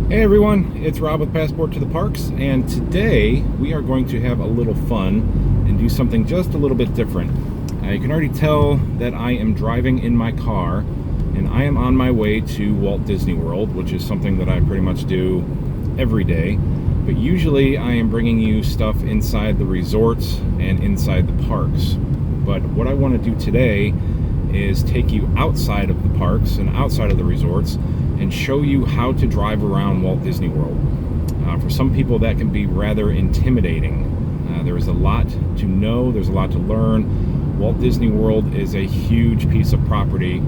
Hey everyone, it's Rob with Passport to the Parks, and today we are going to have a little fun and do something just a little bit different. You can already tell that I am driving in my car, and I am on my way to Walt Disney World, which is something that I pretty much do every day. But usually I am bringing you stuff inside the resorts and inside the parks. But what I want to do today is take you outside of the parks and outside of the resorts and show you how to drive around Walt Disney World. For some people that can be rather intimidating. There's a lot to know, there's a lot to learn. Walt Disney World is a huge piece of property.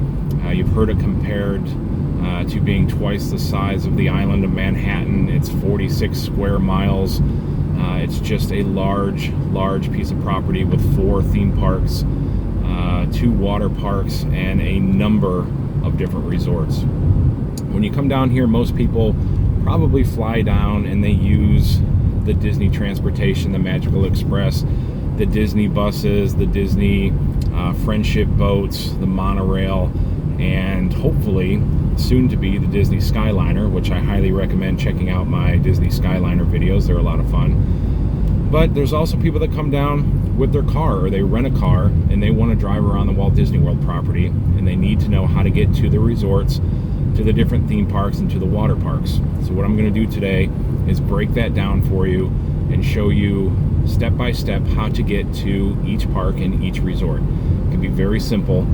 You've heard it compared to being twice the size of the island of Manhattan. It's 46 square miles. It's just a large piece of property with 4 theme parks, 2 water parks, and a number of different resorts. When you come down here, most people probably fly down and they use the Disney transportation, the Magical Express, the Disney buses, the Disney friendship boats, the monorail, and hopefully soon to be the Disney Skyliner, which I highly recommend checking out my Disney Skyliner videos. They're a lot of fun. But there's also people that come down with their car, or they rent a car and they want to drive around the Walt Disney World property, and they need to know how to get to the resorts, to the different theme parks, and to the water parks. So what I'm going to do today is break that down for you and show you step by step how to get to each park and each resort. It can be very simple.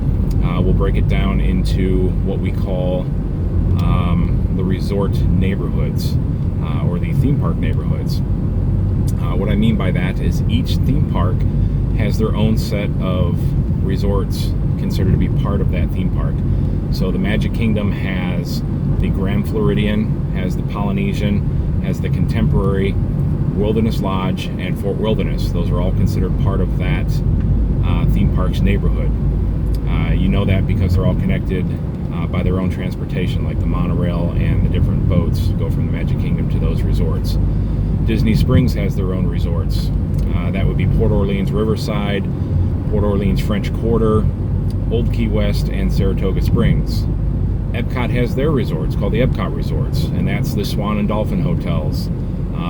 We'll break it down into what we call the resort neighborhoods, or the theme park neighborhoods. What I mean by that is each theme park has their own set of resorts considered to be part of that theme park. So the Magic Kingdom has the Grand Floridian, has the Polynesian, has the Contemporary, Wilderness Lodge, and Fort Wilderness. Those are all considered part of that theme park's neighborhood. You know that because they're all connected by their own transportation, like the monorail and the different boats go from the Magic Kingdom to those resorts. Disney Springs has their own resorts. That would be Port Orleans Riverside, Port Orleans French Quarter, Old Key West, and Saratoga Springs. Epcot has their resorts called the Epcot Resorts, and that's the Swan and Dolphin Hotels,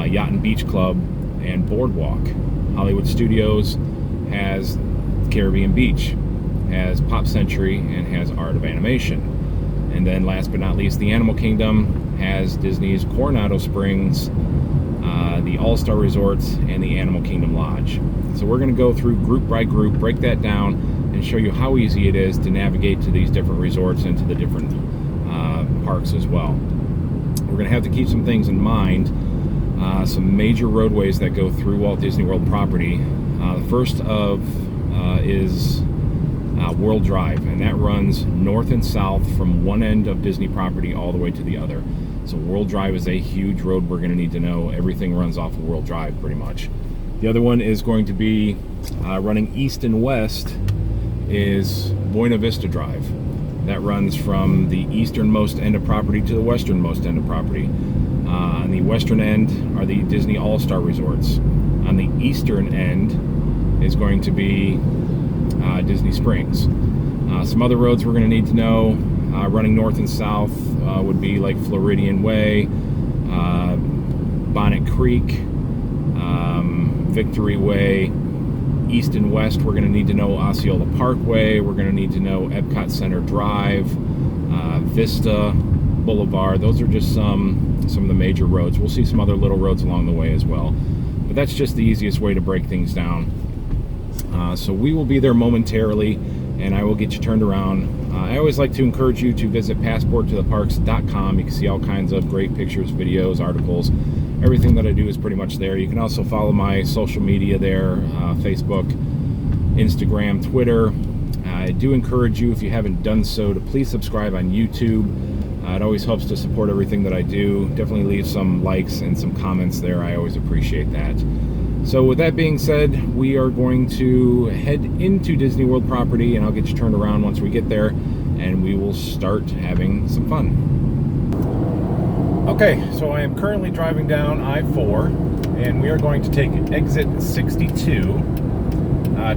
Yacht and Beach Club, and Boardwalk. Hollywood Studios has Caribbean Beach, has Pop Century, and has Art of Animation. And then last but not least, the Animal Kingdom has Disney's Coronado Springs, the All-Star Resorts, and the Animal Kingdom Lodge. So we're going to go through group by group, break that down, and show you how easy it is to navigate to these different resorts and to the different parks as well. We're going to have to keep some things in mind, some major roadways that go through Walt Disney World property. The first is World Drive, and that runs north and south from one end of Disney property all the way to the other. So World Drive is a huge road we're going to need to know. Everything runs off of World Drive pretty much. The other one is going to be running east and west is Buena Vista Drive. That runs from the easternmost end of property to the westernmost end of property. On the western end are the Disney All-Star Resorts. On the eastern end is going to be Disney Springs. Some other roads we're going to need to know, running north and south, would be like Floridian Way, Bonnet Creek, Victory Way. East and west, we're going to need to know Osceola Parkway. We're going to need to know Epcot Center Drive, Vista Boulevard. Those are just some of the major roads. We'll see some other little roads along the way as well. But that's just the easiest way to break things down. So we will be there momentarily, and I will get you turned around. I always like to encourage you to visit passporttotheparks.com. You can see all kinds of great pictures, videos, articles. Everything that I do is pretty much there. You can also follow my social media there, Facebook, Instagram, Twitter. I do encourage you, if you haven't done so, to please subscribe on YouTube. It always helps to support everything that I do. Definitely leave some likes and some comments there. I always appreciate that. So with that being said, we are going to head into Disney World property, and I'll get you turned around once we get there, and we will start having some fun. Okay, so I am currently driving down I-4, and we are going to take exit 62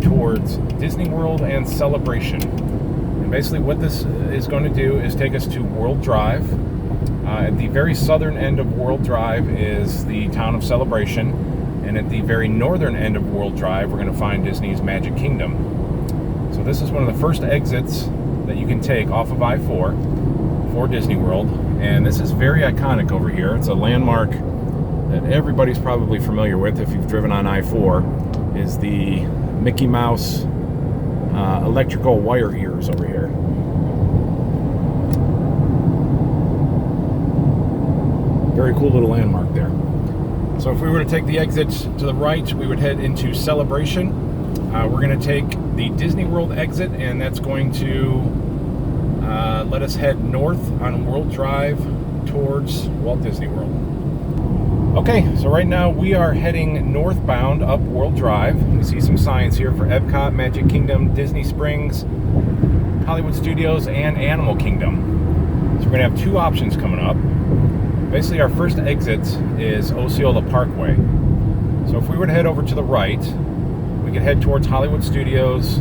towards Disney World and Celebration. And basically what this is going to do is take us to World Drive. At the very southern end of World Drive is the town of Celebration, and at the very northern end of World Drive, we're going to find Disney's Magic Kingdom. So this is one of the first exits that you can take off of I-4 for Disney World, and this is very iconic over here. It's a landmark that everybody's probably familiar with if you've driven on I-4, is the Mickey Mouse electrical wire ears over here. Very cool little landmark there. So if we were to take the exits to the right, we would head into Celebration. We're going to take the Disney World exit, and that's going to let us head north on World Drive towards Walt Disney World. Okay, so right now we are heading northbound up World Drive. We see some signs here for Epcot, Magic Kingdom, Disney Springs, Hollywood Studios, and Animal Kingdom. So we're going to have two options coming up. Basically, our first exit is Osceola Parkway. So if we were to head over to the right, we could head towards Hollywood Studios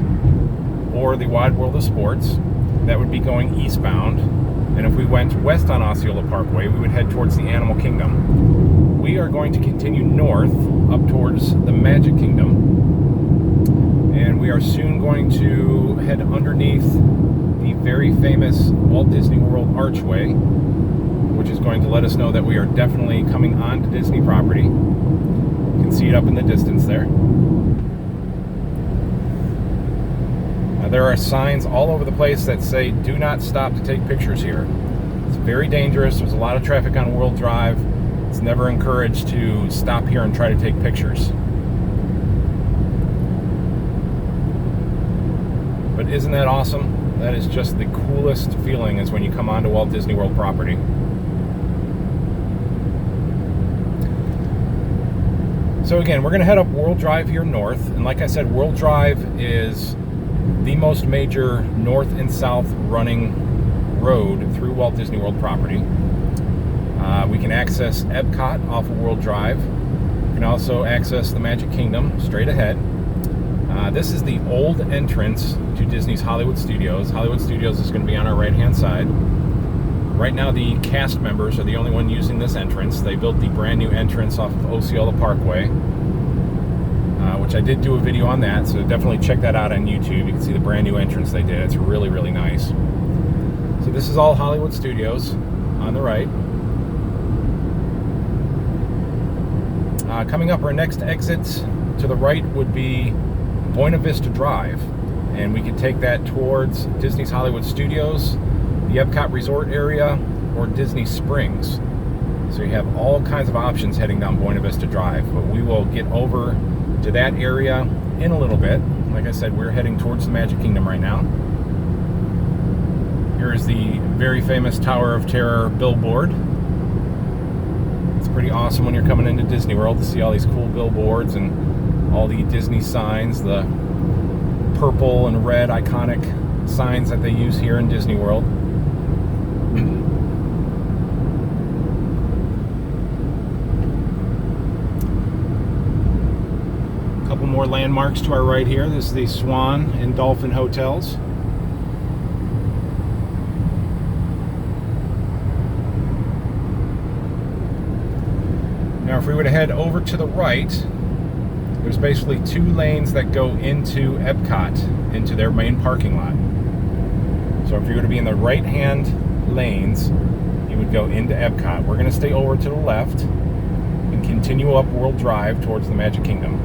or the Wide World of Sports. That would be going eastbound. And if we went west on Osceola Parkway, we would head towards the Animal Kingdom. We are going to continue north up towards the Magic Kingdom. And we are soon going to head underneath the very famous Walt Disney World Archway, which is going to let us know that we are definitely coming onto Disney property. You can see it up in the distance there. Now, there are signs all over the place that say, do not stop to take pictures here. It's very dangerous. There's a lot of traffic on World Drive. It's never encouraged to stop here and try to take pictures. But isn't that awesome? That is just the coolest feeling, is when you come onto Walt Disney World property. So again, we're going to head up World Drive here north, and like I said, World Drive is the most major north and south running road through Walt Disney World property. We can access Epcot off of World Drive. We can also access the Magic Kingdom straight ahead. This is the old entrance to Disney's Hollywood Studios. Hollywood Studios is going to be on our right-hand side. Right now, the cast members are the only one using this entrance. They built the brand new entrance off of Osceola Parkway, which I did do a video on that, so definitely check that out on YouTube. You can see the brand new entrance they did. It's really, really nice. So this is all Hollywood Studios on the right. Coming up, our next exit to the right would be Buena Vista Drive, and we could take that towards Disney's Hollywood Studios, the Epcot Resort area, or Disney Springs. So you have all kinds of options heading down Buena Vista Drive, but we will get over to that area in a little bit. Like I said, we're heading towards the Magic Kingdom right now. Here is the very famous Tower of Terror billboard. It's pretty awesome when you're coming into Disney World to see all these cool billboards and all the Disney signs, the purple and red iconic signs that they use here in Disney World. A couple more landmarks to our right here. This is the Swan and Dolphin Hotels. Now, if we were to head over to the right, there's basically two lanes that go into Epcot, into their main parking lot. So if you were to be in the right-hand lanes, you would go into Epcot. We're going to stay over to the left and continue up World Drive towards the Magic Kingdom.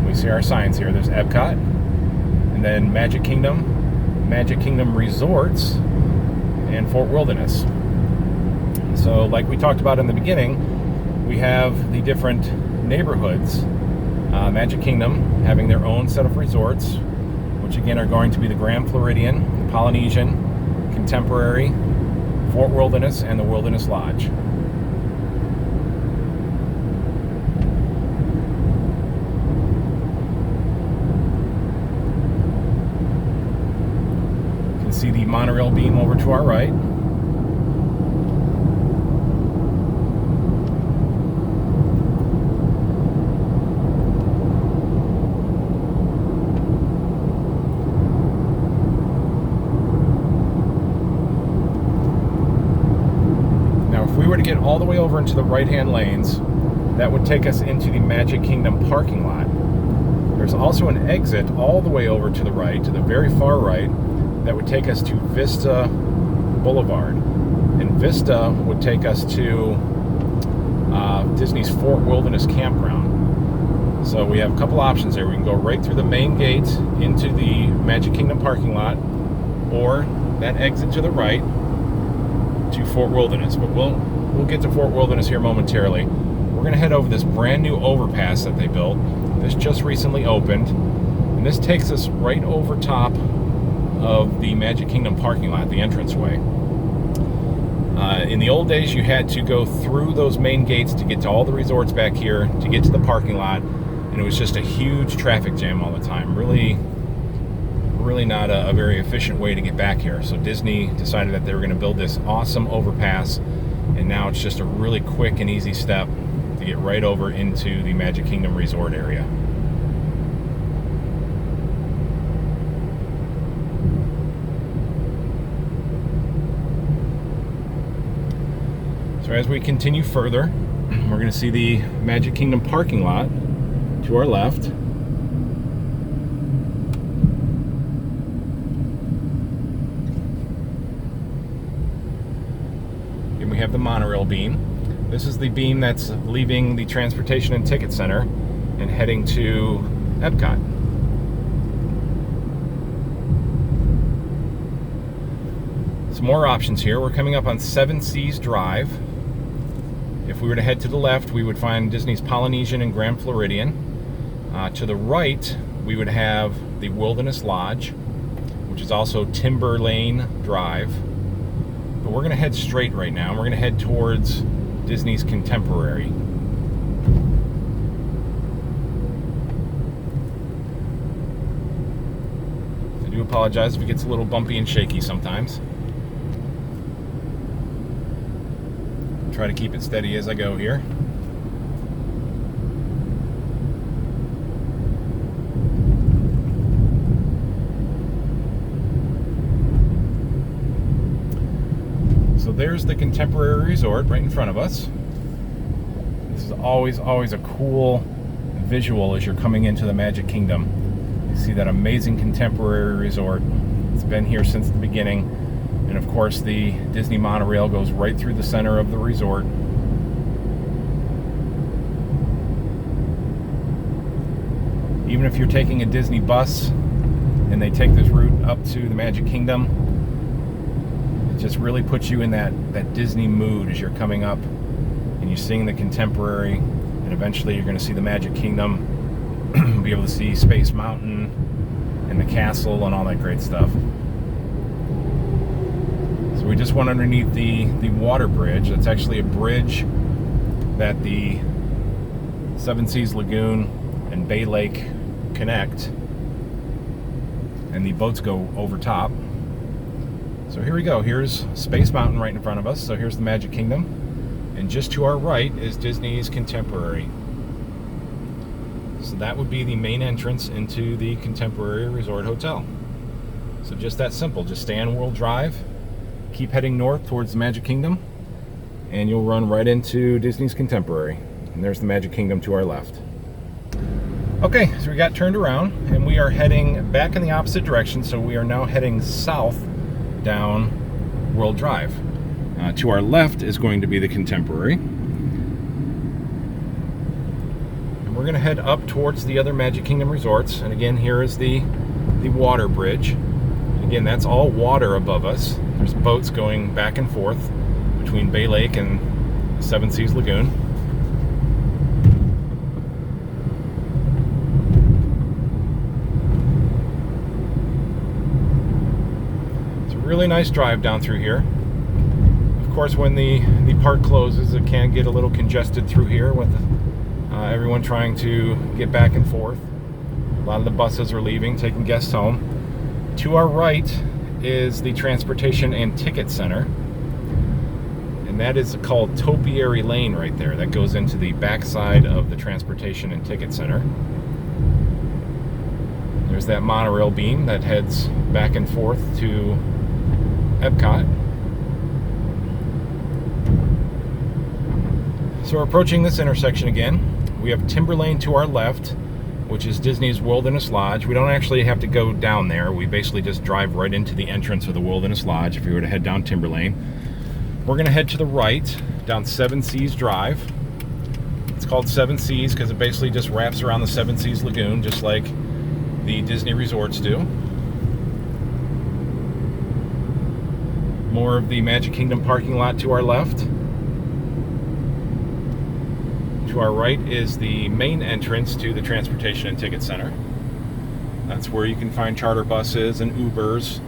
We see our signs here. There's Epcot, and then Magic Kingdom Resorts, and Fort Wilderness. So like we talked about in the beginning, we have the different neighborhoods. Magic Kingdom having their own set of resorts, which again are going to be the Grand Floridian, the Polynesian, Contemporary, Fort Wilderness, and the Wilderness Lodge. You can see the monorail beam over to our right. all the way over into the right-hand lanes. That would take us into the Magic Kingdom parking lot. There's also an exit all the way over to the right, to the very far right, that would take us to Vista Boulevard. And Vista would take us to Disney's Fort Wilderness Campground. So we have a couple options there. We can go right through the main gate into the Magic Kingdom parking lot, or that exit to the right to Fort Wilderness. But we'll get to Fort Wilderness here momentarily. We're going to head over this brand new overpass that they built. This just recently opened, and this takes us right over top of the Magic Kingdom parking lot, the entranceway. In the old days, you had to go through those main gates to get to all the resorts back here, to get to the parking lot, and it was just a huge traffic jam all the time. Really not a very efficient way to get back here. So Disney decided that they were going to build this awesome overpass, and now it's just a really quick and easy step to get right over into the Magic Kingdom resort area. So as we continue further, we're going to see the Magic Kingdom parking lot to our left. And we have the monorail beam. This is the beam that's leaving the Transportation and Ticket Center and heading to Epcot. Some more options here. We're coming up on Seven Seas Drive. If we were to head to the left, we would find Disney's Polynesian and Grand Floridian. To the right, we would have the Wilderness Lodge, which is also Timber Lane Drive. But we're going to head straight right now. We're going to head towards Disney's Contemporary. I do apologize if it gets a little bumpy and shaky sometimes. Try to keep it steady as I go here. So there's the Contemporary Resort right in front of us. This is always a cool visual as you're coming into the Magic Kingdom. You see that amazing Contemporary Resort. It's been here since the beginning. And of course, the Disney monorail goes right through the center of the resort. Even if you're taking a Disney bus and they take this route up to the Magic Kingdom, it just really puts you in that Disney mood as you're coming up and you're seeing the Contemporary, and eventually you're going to see the Magic Kingdom, be able to see Space Mountain and the castle and all that great stuff. We just went underneath the water bridge. That's actually a bridge that the Seven Seas Lagoon and Bay Lake connect, and the boats go over top. So here we go. Here's Space Mountain right in front of us. So here's the Magic Kingdom, and just to our right is Disney's Contemporary. So that would be the main entrance into the Contemporary Resort Hotel. So just that simple. Just stay on World Drive, keep heading north towards the Magic Kingdom, and you'll run right into Disney's Contemporary. And there's the Magic Kingdom to our left. Okay, so we got turned around, and we are heading back in the opposite direction. So we are now heading south down World Drive. To our left is going to be the Contemporary. And we're going to head up towards the other Magic Kingdom resorts. And again, here is the water bridge. Again, that's all water above us. There's boats going back and forth between Bay Lake and Seven Seas Lagoon. It's a really nice drive down through here. Of course, when the park closes, it can get a little congested through here with everyone trying to get back and forth. A lot of the buses are leaving, taking guests home. To our right is the Transportation and Ticket Center, and that is called Topiary Lane right there. That goes into the backside of the Transportation and Ticket Center. There's that monorail beam that heads back and forth to Epcot. So we're approaching this intersection again. We have Timber Lane to our left, which is Disney's Wilderness Lodge. We don't actually have to go down there. We basically just drive right into the entrance of the Wilderness Lodge if we were to head down Timber Lane. We're going to head to the right down Seven Seas Drive. It's called Seven Seas because it basically just wraps around the Seven Seas Lagoon, just like the Disney resorts do. More of the Magic Kingdom parking lot to our left. To our right is the main entrance to the Transportation and Ticket Center. That's where you can find charter buses and Ubers.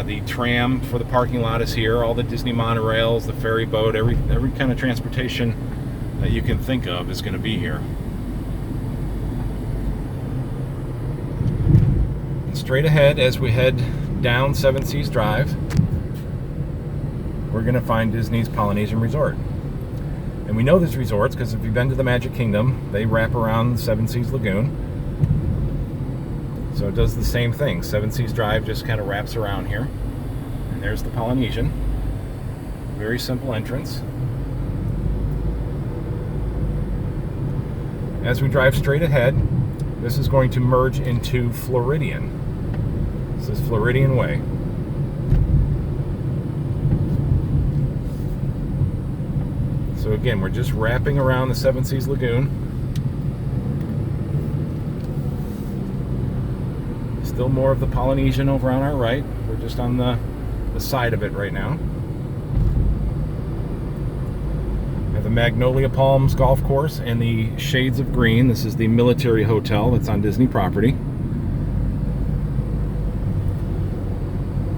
The tram for the parking lot is here. All the Disney monorails, the ferry boat, every kind of transportation that you can think of is going to be here. And straight ahead, as we head down Seven Seas Drive, we're going to find Disney's Polynesian Resort. And we know these resorts because if you've been to the Magic Kingdom, they wrap around Seven Seas Lagoon. So it does the same thing. Seven Seas Drive just kind of wraps around here. And there's the Polynesian. Very simple entrance. As we drive straight ahead, this is going to merge into Floridian. This is Floridian Way. So again, we're just wrapping around the Seven Seas Lagoon. Still more of the Polynesian over on our right. We're just on the side of it right now. We have the Magnolia Palms Golf Course and the Shades of Green. This is the military hotel that's on Disney property.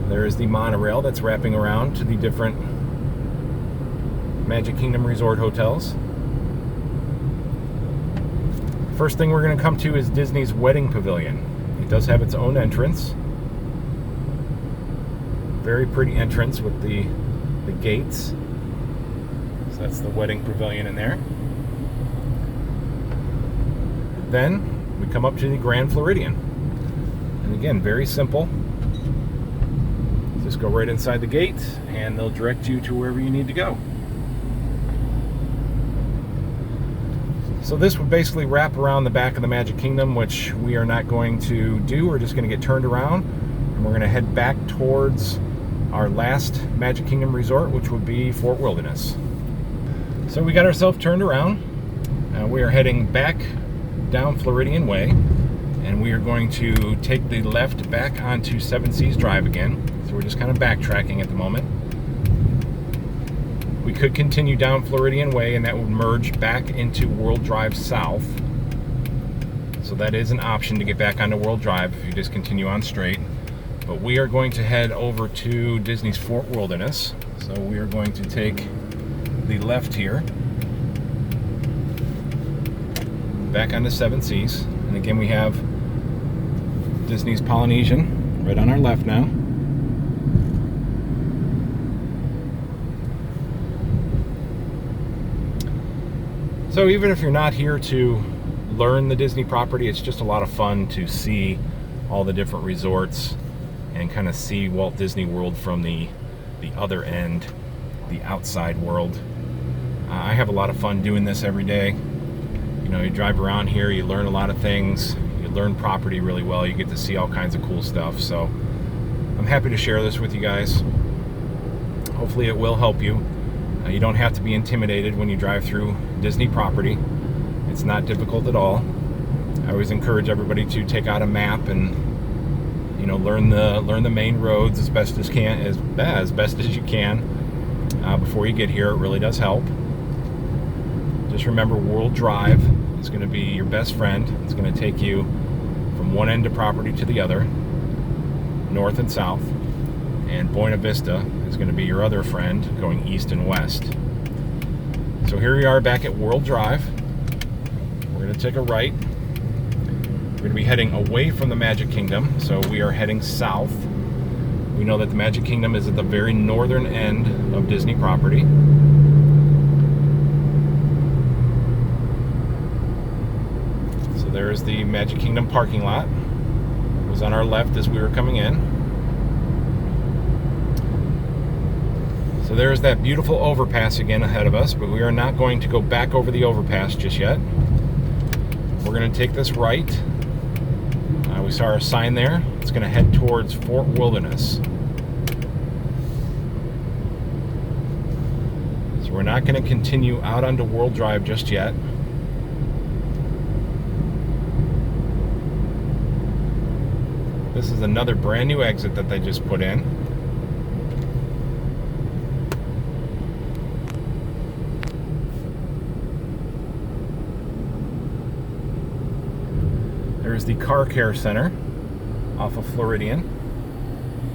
There is the monorail that's wrapping around to the different Magic Kingdom Resort hotels. First thing we're going to come to is Disney's Wedding Pavilion. It does have its own entrance. Very pretty entrance with the gates. So that's the Wedding Pavilion in there. Then we come up to the Grand Floridian. And again, very simple. Just go right inside the gate and they'll direct you to wherever you need to go. So this would basically wrap around the back of the Magic Kingdom, which we are not going to do. We're just going to get turned around and we're going to head back towards our last Magic Kingdom resort, which would be Fort Wilderness. So we got ourselves turned around. We are heading back down Floridian Way and we are going to take the left back onto Seven Seas Drive again. So we're just kind of backtracking at the moment. We could continue down Floridian Way and that would merge back into World Drive South. So that is an option to get back onto World Drive if you just continue on straight. But we are going to head over to Disney's Fort Wilderness. So we are going to take the left here, back onto Seven Seas. And again, we have Disney's Polynesian right on our left now. So even if you're not here to learn the Disney property, it's just a lot of fun to see all the different resorts and kind of see Walt Disney World from the other end, the outside world. I have a lot of fun doing this every day. You know, you drive around here, you learn a lot of things, you learn property really well, you get to see all kinds of cool stuff. So I'm happy to share this with you guys. Hopefully it will help you. You don't have to be intimidated when you drive through Disney property. It's not difficult at all. I always encourage everybody to take out a map and, you know, learn the main roads as best as you can before you get here. It really does help. Just remember, World Drive is going to be your best friend. It's going to take you from one end of property to the other, north and south. And Buena Vista is going to be your other friend, going east and west. So here we are back at World Drive. We're going to take a right. We're going to be heading away from the Magic Kingdom, so we are heading south. We know that the Magic Kingdom is at the very northern end of Disney property. So there's the Magic Kingdom parking lot. It was on our left as we were coming in. So there's that beautiful overpass again ahead of us, but we are not going to go back over the overpass just yet. We're going to take this right. We saw our sign there. It's going to head towards Fort Wilderness. So we're not going to continue out onto World Drive just yet. This is another brand new exit that they just put in. There's the Car Care Center off of Floridian.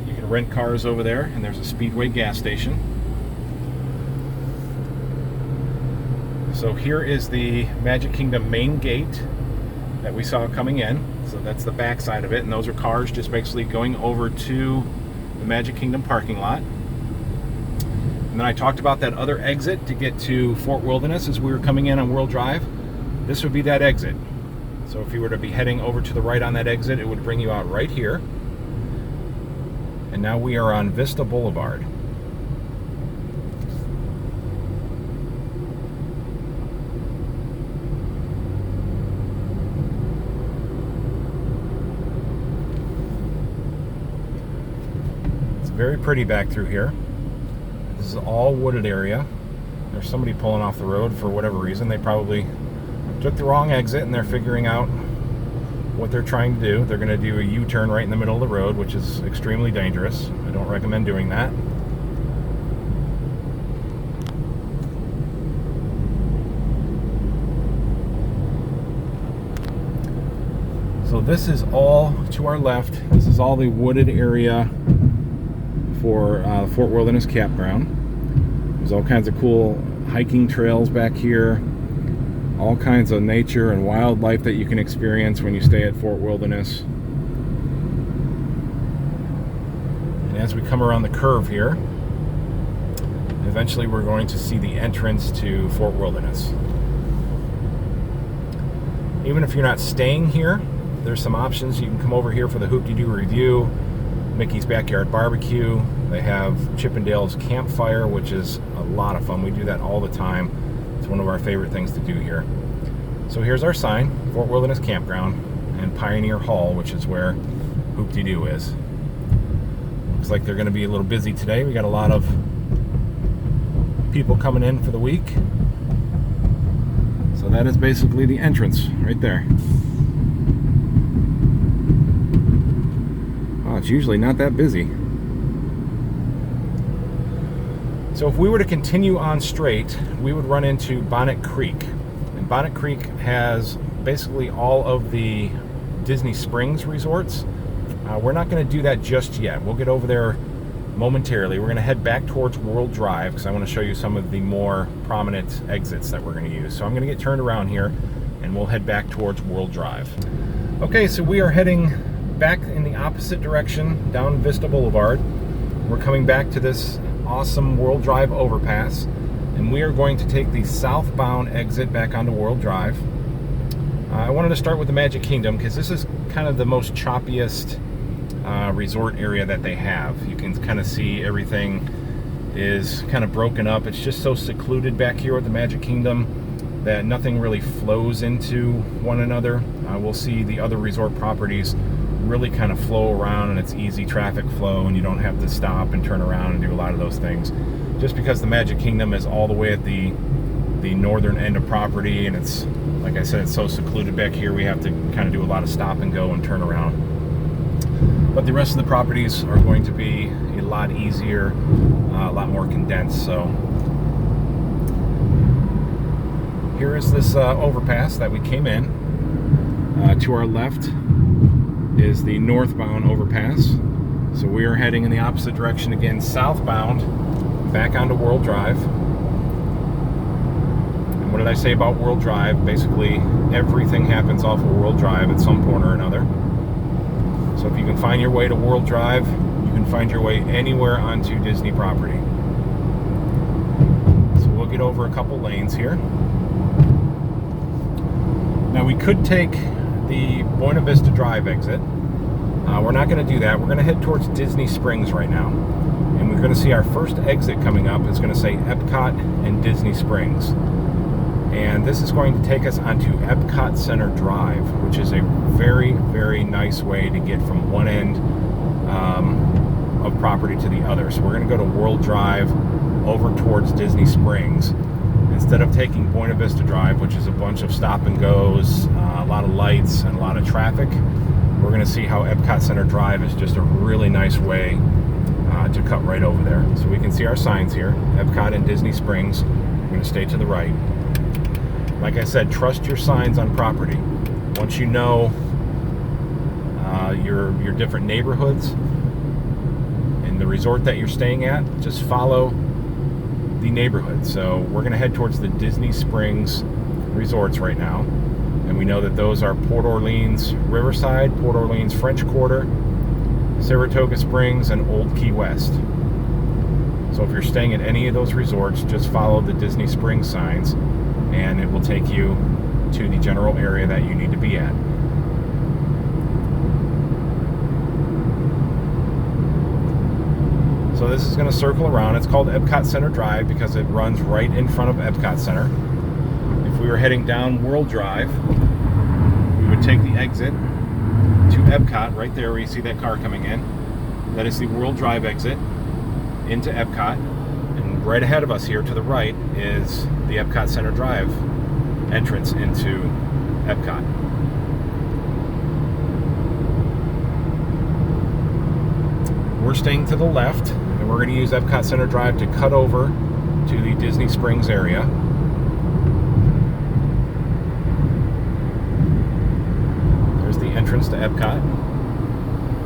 You can rent cars over there, and there's a Speedway gas station. So here is the Magic Kingdom main gate that we saw coming in. So that's the back side of it, and those are cars just basically going over to the Magic Kingdom parking lot. And then I talked about that other exit to get to Fort Wilderness as we were coming in on World Drive. This would be that exit. So if you were to be heading over to the right on that exit, it would bring you out right here. And now we are on Vista Boulevard. It's very pretty back through here. This is all wooded area. There's somebody pulling off the road for whatever reason. They probably took the wrong exit, and they're figuring out what they're trying to do. They're going to do a U-turn right in the middle of the road, which is extremely dangerous. I don't recommend doing that. So this is all to our left. This is all the wooded area for Fort Wilderness Campground. There's all kinds of cool hiking trails back here. All kinds of nature and wildlife that you can experience when you stay at Fort Wilderness. And as we come around the curve here, eventually we're going to see the entrance to Fort Wilderness. Even if you're not staying here, there's some options. You can come over here for the Hoop-de-Doo review, Mickey's Backyard Barbecue. They have Chippendale's Campfire, which is a lot of fun. We do that all the time. It's one of our favorite things to do here. So here's our sign, Fort Wilderness Campground and Pioneer Hall, which is where Hoop-de-Doo is. Looks like they're going to be a little busy today. We got a lot of people coming in for the week. So that is basically the entrance right there. Oh, it's usually not that busy. So if we were to continue on straight, we would run into Bonnet Creek. And Bonnet Creek has basically all of the Disney Springs resorts. We're not going to do that just yet. We'll get over there momentarily. We're going to head back towards World Drive because I want to show you some of the more prominent exits that we're going to use. So I'm going to get turned around here and we'll head back towards World Drive. Okay, so we are heading back in the opposite direction down Vista Boulevard. We're coming back to this awesome World Drive overpass, and we are going to take the southbound exit back onto World Drive. I wanted to start with the Magic Kingdom because this is kind of the most choppiest resort area that they have. You can kind of see everything is kind of broken up. It's just so secluded back here at the Magic Kingdom that nothing really flows into one another. We'll see the other resort properties really kind of flow around, and it's easy traffic flow, and you don't have to stop and turn around and do a lot of those things. Just because the Magic Kingdom is all the way at the northern end of property, and it's, like I said, it's so secluded back here, we have to kind of do a lot of stop and go and turn around. But the rest of the properties are going to be a lot easier, a lot more condensed. So here is this overpass that we came in. To our left is the northbound overpass. So we are heading in the opposite direction again, southbound, back onto World Drive. And what did I say about World Drive? Basically, everything happens off of World Drive at some point or another. So if you can find your way to World Drive, you can find your way anywhere onto Disney property. So we'll get over a couple lanes here. Now we could take the Buena Vista Drive exit. We're not going to do that. We're going to head towards Disney Springs right now. And we're going to see our first exit coming up. It's going to say Epcot and Disney Springs. And this is going to take us onto Epcot Center Drive, which is a very, very nice way to get from one end of property to the other. So we're going to go to World Drive over towards Disney Springs. Instead of taking Buena Vista Drive, which is a bunch of stop and goes, a lot of lights and a lot of traffic, we're going to see how Epcot Center Drive is just a really nice way to cut right over there. So we can see our signs here, Epcot and Disney Springs. We're going to stay to the right. Like I said, trust your signs on property. Once you know your different neighborhoods and the resort that you're staying at, just follow the neighborhood. So we're going to head towards the Disney Springs resorts right now, and we know that those are Port Orleans Riverside, Port Orleans French Quarter, Saratoga Springs, and Old Key West. So if you're staying at any of those resorts, just follow the Disney Springs signs and it will take you to the general area that you need to be at. So this is going to circle around. It's called Epcot Center Drive because it runs right in front of Epcot Center. If we were heading down World Drive, we would take the exit to Epcot right there where you see that car coming in. That is the World Drive exit into Epcot. And right ahead of us here to the right is the Epcot Center Drive entrance into Epcot. We're staying to the left, and we're going to use Epcot Center Drive to cut over to the Disney Springs area. There's the entrance to Epcot.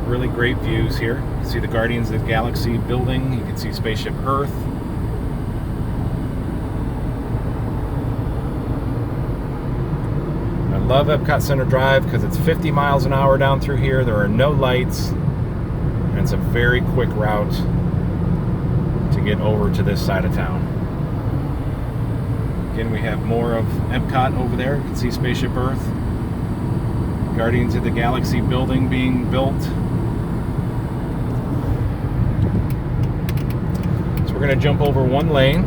Really great views here. You can see the Guardians of the Galaxy building. You can see Spaceship Earth. I love Epcot Center Drive because it's 50 miles an hour down through here. There are no lights. And it's a very quick route to get over to this side of town. Again, we have more of Epcot over there. You can see Spaceship Earth. Guardians of the Galaxy building being built. So we're going to jump over one lane.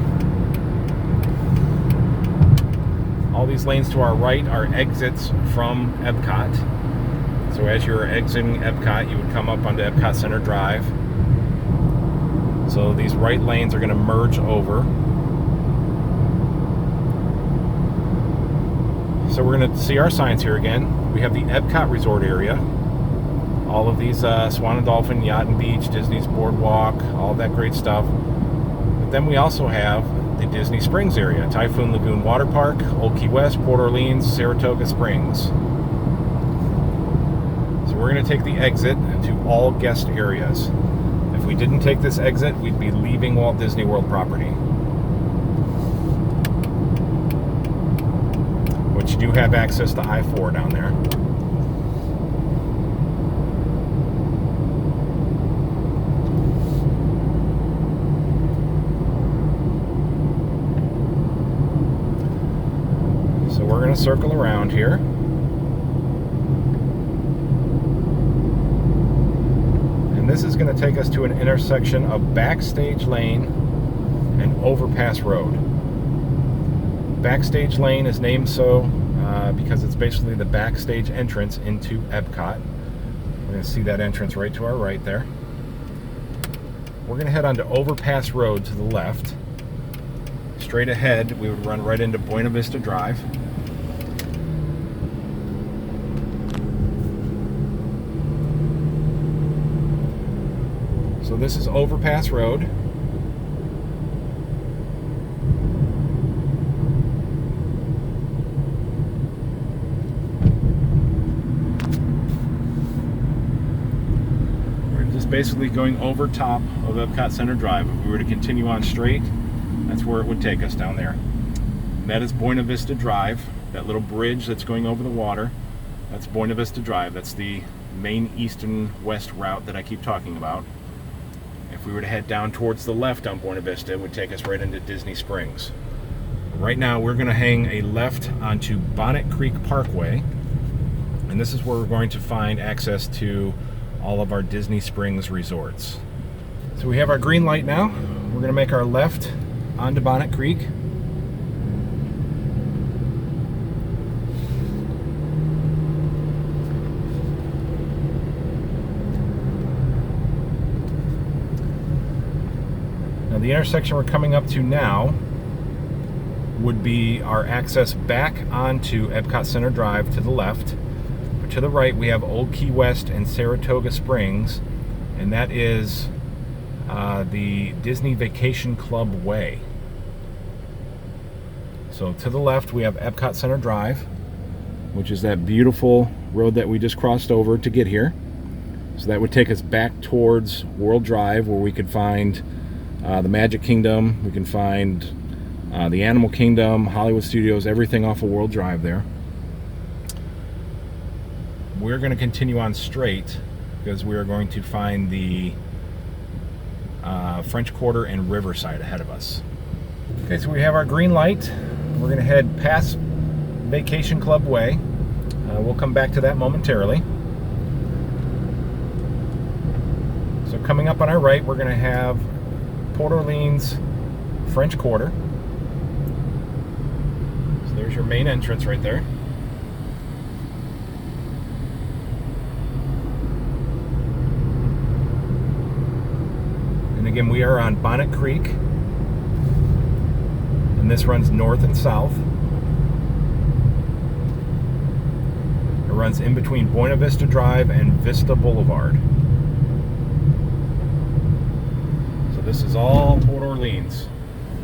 All these lanes to our right are exits from Epcot. So as you're exiting Epcot, you would come up onto Epcot Center Drive. So these right lanes are going to merge over. So we're going to see our signs here again. We have the Epcot Resort area. All of these Swan and Dolphin, Yacht and Beach, Disney's Boardwalk, all that great stuff. But then we also have the Disney Springs area. Typhoon Lagoon Water Park, Old Key West, Port Orleans, Saratoga Springs. We're going to take the exit to all guest areas. If we didn't take this exit, we'd be leaving Walt Disney World property. Which you do have access to I-4 down there. So we're going to circle around here. This is going to take us to an intersection of Backstage Lane and Overpass Road. Backstage Lane is named so because it's basically the backstage entrance into Epcot. We're going to see that entrance right to our right there. We're going to head on to Overpass Road to the left. Straight ahead, we would run right into Buena Vista Drive. So this is Overpass Road. We're just basically going over top of Epcot Center Drive. If we were to continue on straight, that's where it would take us down there. That is Buena Vista Drive. That little bridge that's going over the water, that's Buena Vista Drive. That's the main east and west route that I keep talking about. If we were to head down towards the left on Buena Vista, it would take us right into Disney Springs. Right now, we're going to hang a left onto Bonnet Creek Parkway, and this is where we're going to find access to all of our Disney Springs resorts. So we have our green light now. We're going to make our left onto Bonnet Creek. Now the intersection we're coming up to now would be our access back onto Epcot Center Drive to the left. To the right we have Old Key West and Saratoga Springs, and that is the Disney Vacation Club Way. So to the left we have Epcot Center Drive, which is that beautiful road that we just crossed over to get here. So that would take us back towards World Drive, where we could find the Magic Kingdom, we can find the Animal Kingdom, Hollywood Studios, everything off of World Drive there. We're going to continue on straight because we are going to find the French Quarter and Riverside ahead of us. Okay, so we have our green light. We're going to head past Vacation Club Way. We'll come back to that momentarily. So coming up on our right, we're going to have Port Orleans French Quarter. So there's your main entrance right there. And again, we are on Bonnet Creek, and this runs north and south. It runs in between Buena Vista Drive and Vista Boulevard. So this is all Port Orleans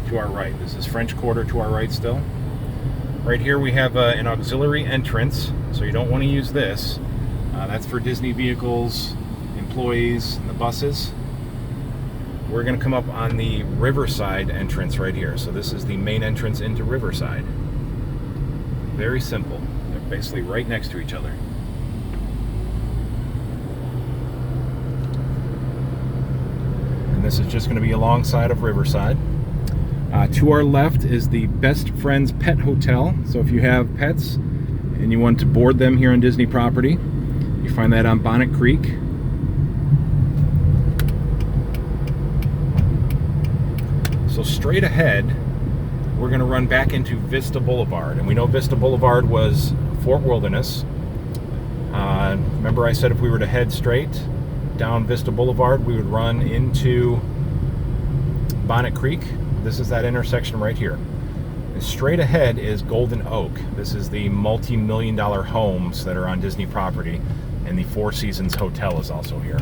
to our right. This is French Quarter to our right still. Right here we have an auxiliary entrance, so you don't want to use this. That's for Disney vehicles, employees, and the buses. We're going to come up on the Riverside entrance right here. So this is the main entrance into Riverside. Very simple. They're basically right next to each other. And this is just going to be alongside of Riverside. To our left is the Best Friends Pet Hotel. So if you have pets and you want to board them here on Disney property, you find that on Bonnet Creek. So straight ahead, we're going to run back into Vista Boulevard. And we know Vista Boulevard was Fort Wilderness. Remember I said if we were to head straight down Vista Boulevard, we would run into Bonnet Creek. This is that intersection right here. And straight ahead is Golden Oak. This is the multi-million-dollar homes that are on Disney property, and the Four Seasons Hotel is also here.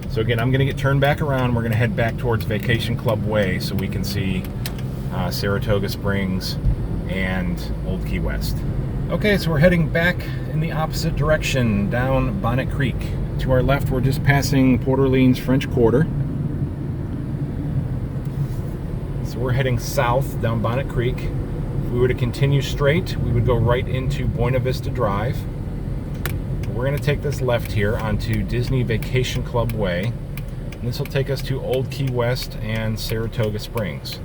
So again, I'm going to get turned back around. We're going to head back towards Vacation Club Way so we can see Saratoga Springs and Old Key West. Okay, so we're heading back in the opposite direction down Bonnet Creek. To our left, we're just passing Port Orleans French Quarter. So we're heading south down Bonnet Creek. If we were to continue straight, we would go right into Buena Vista Drive. We're going to take this left here onto Disney Vacation Club Way, and this will take us to Old Key West and Saratoga Springs.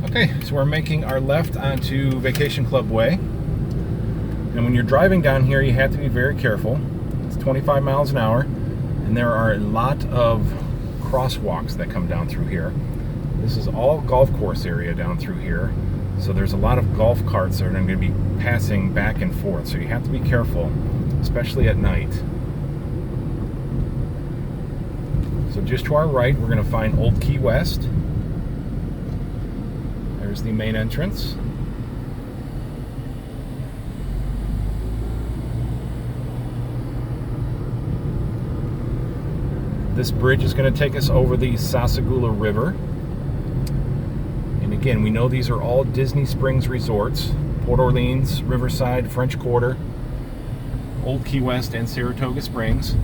Okay, so we're making our left onto Vacation Club Way, and when you're driving down here, you have to be very careful. It's 25 miles an hour, and there are a lot of crosswalks that come down through here. This is all golf course area down through here, so there's a lot of golf carts that are going to be passing back and forth, so you have to be careful, especially at night. So just to our right, we're going to find Old Key West. There's the main entrance. This bridge is going to take us over the Sassagoula River. And again, we know these are all Disney Springs resorts. Port Orleans, Riverside, French Quarter, Old Key West, and Saratoga Springs.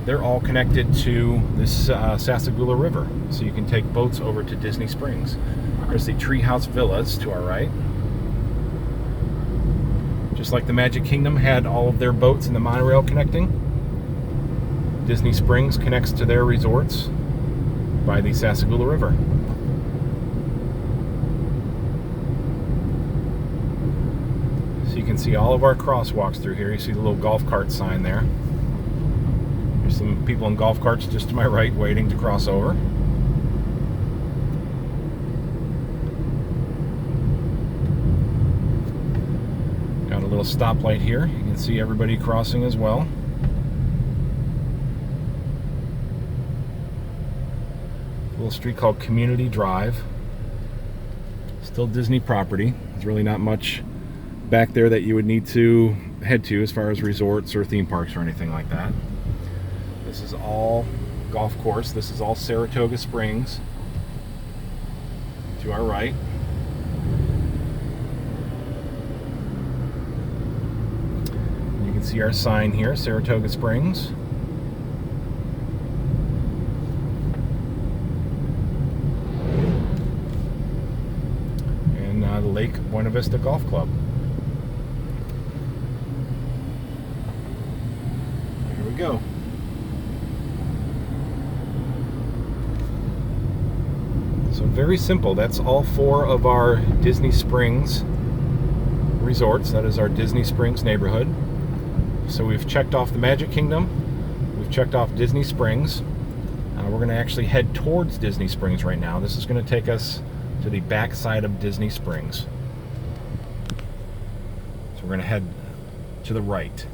They're all connected to this Sassagoula River, so you can take boats over to Disney Springs. There's the Treehouse Villas to our right. Just like the Magic Kingdom had all of their boats in the monorail connecting, Disney Springs connects to their resorts by the Sassagoula River. So you can see all of our crosswalks through here. You see the little golf cart sign there. There's some people in golf carts just to my right waiting to cross over. Got a little stoplight here. You can see everybody crossing as well. A little street called Community Drive. Still Disney property. There's really not much back there that you would need to head to as far as resorts or theme parks or anything like that. This is all golf course. This is all Saratoga Springs to our right. You can see our sign here, Saratoga Springs. And the Lake Buena Vista Golf Club. Here we go. So very simple. That's all 4 of our Disney Springs resorts. That is our Disney Springs neighborhood. So we've checked off the Magic Kingdom. We've checked off Disney Springs. We're going to actually head towards Disney Springs right now. This is going to take us to the back side of Disney Springs. So we're going to head to the right.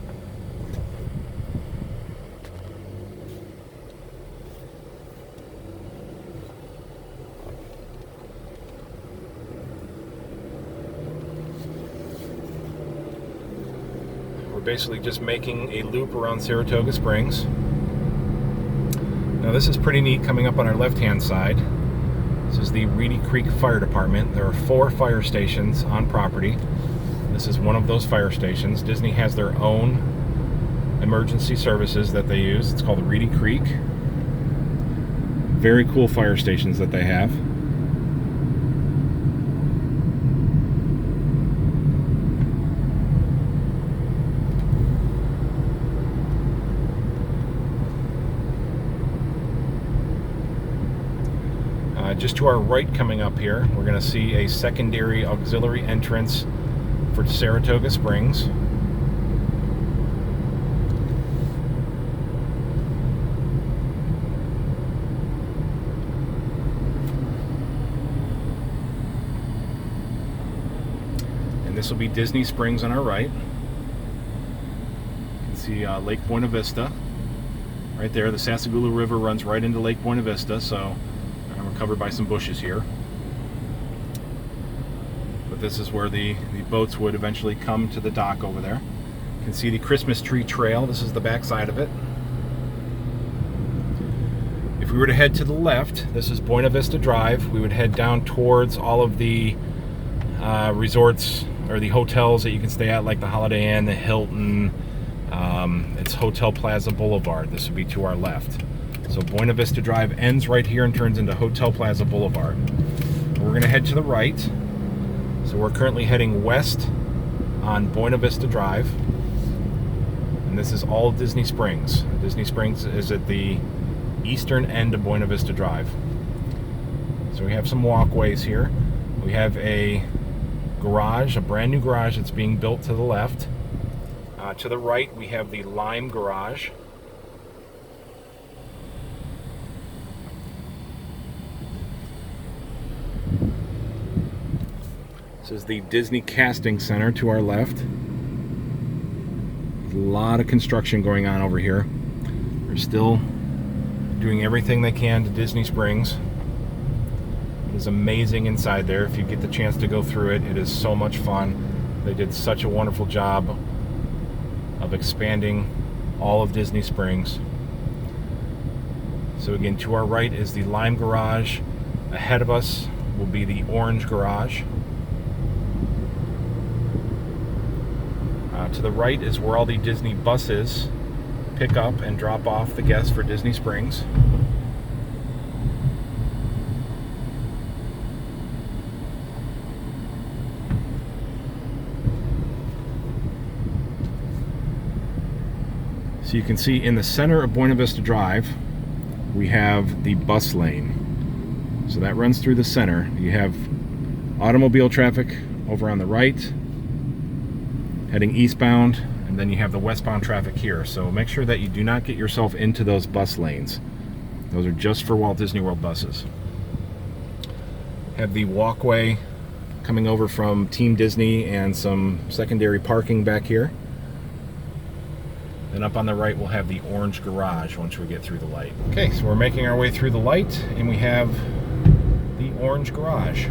Basically just making a loop around Saratoga Springs. Now this is pretty neat coming up on our left hand side. This is the Reedy Creek Fire Department. There are 4 fire stations on property. This is one of those fire stations. Disney has their own emergency services that they use. It's called Reedy Creek. Very cool fire stations that they have. Just to our right coming up here, we're going to see a secondary auxiliary entrance for Saratoga Springs. And this will be Disney Springs on our right. You can see Lake Buena Vista right there. The Sassagoula River runs right into Lake Buena Vista, so we're covered by some bushes here. But this is where the boats would eventually come to the dock over there. You can see the Christmas tree trail. This is the back side of it. If we were to head to the left, this is Buena Vista Drive. We would head down towards all of the resorts or the hotels that you can stay at, like the Holiday Inn, the Hilton. It's Hotel Plaza Boulevard. This would be to our left. So Buena Vista Drive ends right here and turns into Hotel Plaza Boulevard. We're going to head to the right. So we're currently heading west on Buena Vista Drive. And this is all Disney Springs. Disney Springs is at the eastern end of Buena Vista Drive. So we have some walkways here. We have a garage, a brand new garage that's being built to the left. To the right, we have the Lime Garage. This is the Disney Casting Center to our left. There's a lot of construction going on over here. They're still doing everything they can to Disney Springs. It is amazing inside there. If you get the chance to go through it, it is so much fun. They did such a wonderful job of expanding all of Disney Springs. So again, to our right is the Lime Garage. Ahead of us will be the Orange Garage. To the right is where all the Disney buses pick up and drop off the guests for Disney Springs. So you can see in the center of Buena Vista Drive, we have the bus lane. So that runs through the center. You have automobile traffic over on the right, heading eastbound, and and then you have the westbound traffic here. So make sure that you do not get yourself into those bus lanes. Those are just for Walt Disney World buses. Have the walkway coming over from Team Disney and some secondary parking back here. Then up on the right we'll have the orange garage once we get through the light. Okay, so we're making our way through the light and we have the orange garage.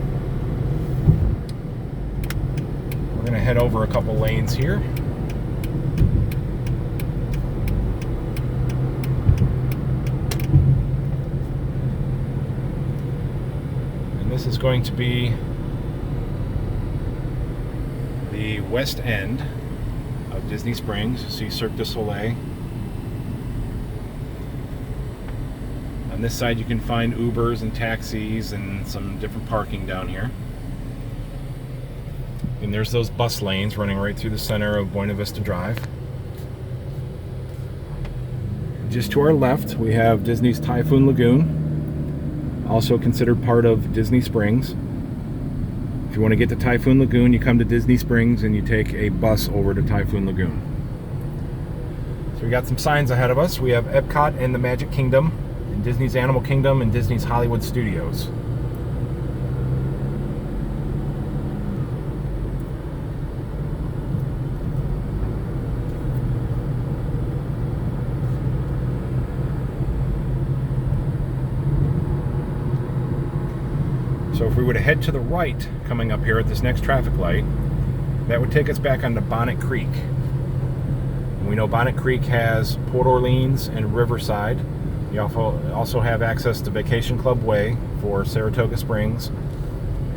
We're going to head over a couple lanes here. And this is going to be the west end of Disney Springs. See Cirque du Soleil. On this side you can find Ubers and taxis and some different parking down here. And there's those bus lanes running right through the center of Buena Vista Drive. Just to our left we have Disney's Typhoon Lagoon, also considered part of Disney Springs. If you want to get to Typhoon Lagoon, you come to Disney Springs and you take a bus over to Typhoon Lagoon. So we got some signs ahead of us. We have Epcot and the Magic Kingdom, and Disney's Animal Kingdom, and Disney's Hollywood Studios. So if we were to head to the right, coming up here at this next traffic light, that would take us back onto Bonnet Creek. And we know Bonnet Creek has Port Orleans and Riverside. You also have access to Vacation Club Way for Saratoga Springs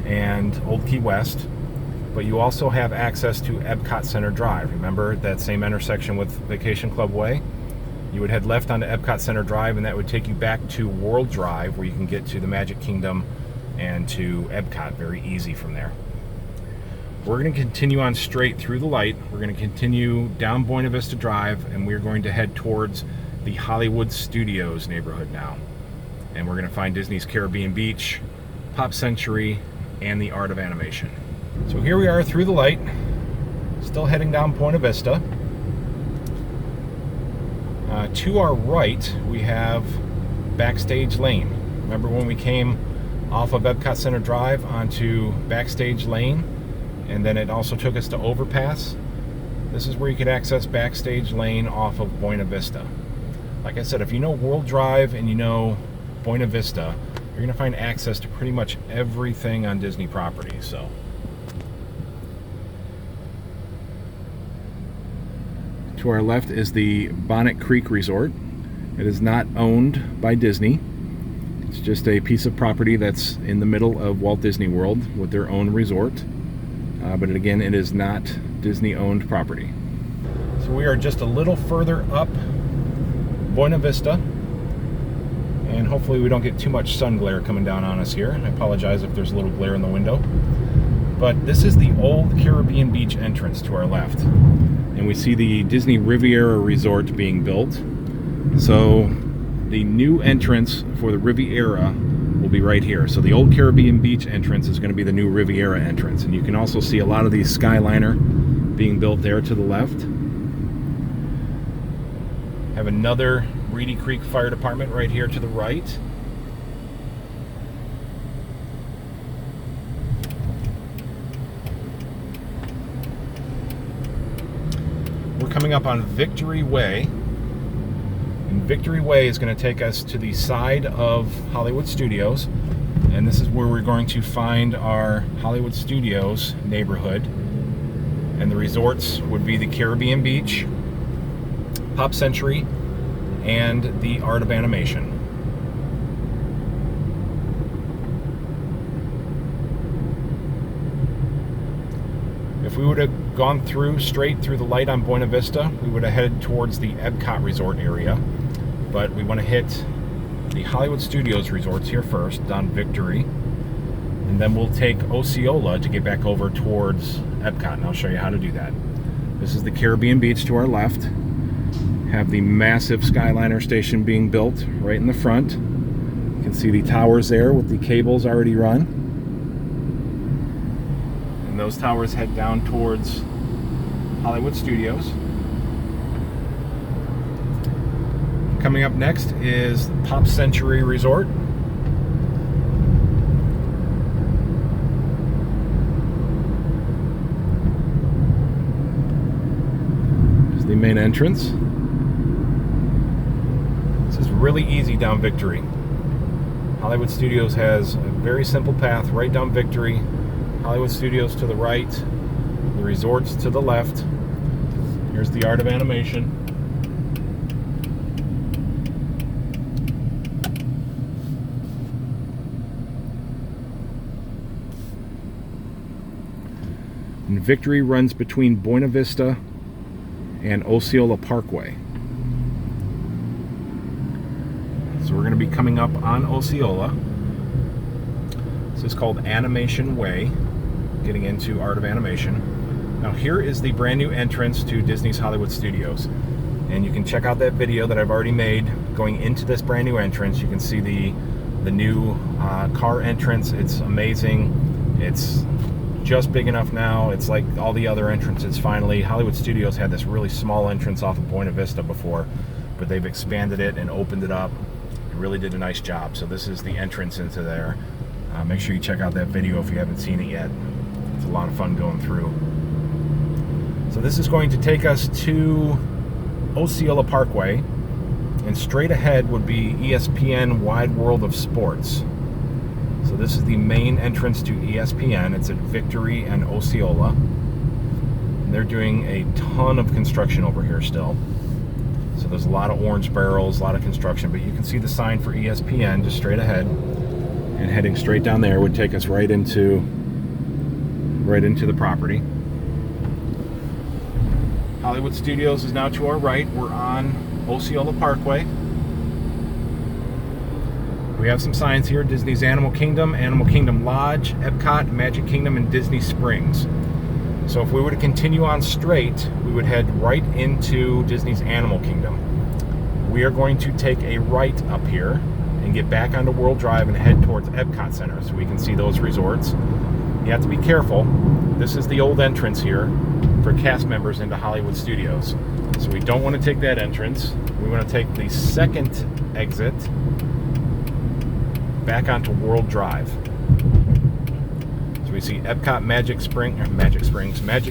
and Old Key West. But you also have access to Epcot Center Drive. Remember that same intersection with Vacation Club Way? You would head left onto Epcot Center Drive and that would take you back to World Drive, where you can get to the Magic Kingdom and to Epcot very easy from there. We're going to continue on straight through the light. We're going to continue down Buena Vista Drive and we're going to head towards the Hollywood Studios neighborhood now. And we're going to find Disney's Caribbean Beach, Pop Century, and the Art of Animation. So here we are through the light, still heading down Buena Vista. To our right we have Backstage Lane. Remember when we came off of Epcot Center Drive onto Backstage Lane, and then it also took us to Overpass? This is where you could access Backstage Lane off of Buena Vista. Like I said, if you know World Drive and you know Buena Vista, you're going to find access to pretty much everything on Disney property. So to our left is the Bonnet Creek Resort. It is not owned by Disney. It's just a piece of property that's in the middle of Walt Disney World with their own resort. But again, it is not Disney-owned property. So we are just a little further up Buena Vista. And hopefully we don't get too much sun glare coming down on us here. I apologize if there's a little glare in the window. But this is the old Caribbean Beach entrance to our left. And we see the Disney Riviera Resort being built. So the new entrance for the Riviera will be right here. So the old Caribbean Beach entrance is going to be the new Riviera entrance. And you can also see a lot of these Skyliner being built there to the left. Have another Reedy Creek Fire Department right here to the right. We're coming up on Victory Way. And Victory Way is going to take us to the side of Hollywood Studios, and this is where we're going to find our Hollywood Studios neighborhood. And the resorts would be the Caribbean Beach, Pop Century, and the Art of Animation. If we would have gone straight through the light on Buena Vista, we would have headed towards the Epcot Resort area. But we want to hit the Hollywood Studios resorts here first, down Victory. And then we'll take Osceola to get back over towards Epcot, and I'll show you how to do that. This is the Caribbean Beach to our left. Have the massive Skyliner station being built right in the front. You can see the towers there with the cables already run. And those towers head down towards Hollywood Studios. Coming up next is Pop Century Resort. Here's the main entrance. This is really easy down Victory. Hollywood Studios has a very simple path right down Victory. Hollywood Studios to the right, the resorts to the left. Here's the Art of Animation. And Victory runs between Buena Vista and Osceola Parkway. So we're going to be coming up on Osceola. This is called Animation Way, getting into Art of Animation. Now here is the brand new entrance to Disney's Hollywood Studios. And you can check out that video that I've already made going into this brand new entrance. You can see the new car entrance. It's amazing. It's just big enough now. It's like all the other entrances finally. Hollywood Studios had this really small entrance off of Buena Vista before, but they've expanded it and opened it up. Really did a nice job. So this is the entrance into there. Make sure you check out that video if you haven't seen it yet. It's a lot of fun going through. So this is going to take us to Osceola Parkway, and straight ahead would be ESPN Wide World of Sports. So this is the main entrance to ESPN. It's at Victory and Osceola. And they're doing a ton of construction over here still. So there's a lot of orange barrels, a lot of construction, but you can see the sign for ESPN just straight ahead, and heading straight down there would take us right into the property. Hollywood Studios is now to our right. We're on Osceola Parkway. We have some signs here: Disney's Animal Kingdom Lodge, Epcot, Magic Kingdom, and Disney Springs. So if we were to continue on straight, we would head right into Disney's Animal Kingdom. We are going to take a right up here and get back onto World Drive and head towards Epcot Center so we can see those resorts. You have to be careful. This is the old entrance here for cast members into Hollywood Studios. So we don't want to take that entrance. We want to take the second exit back onto World Drive. So we see Epcot, Magic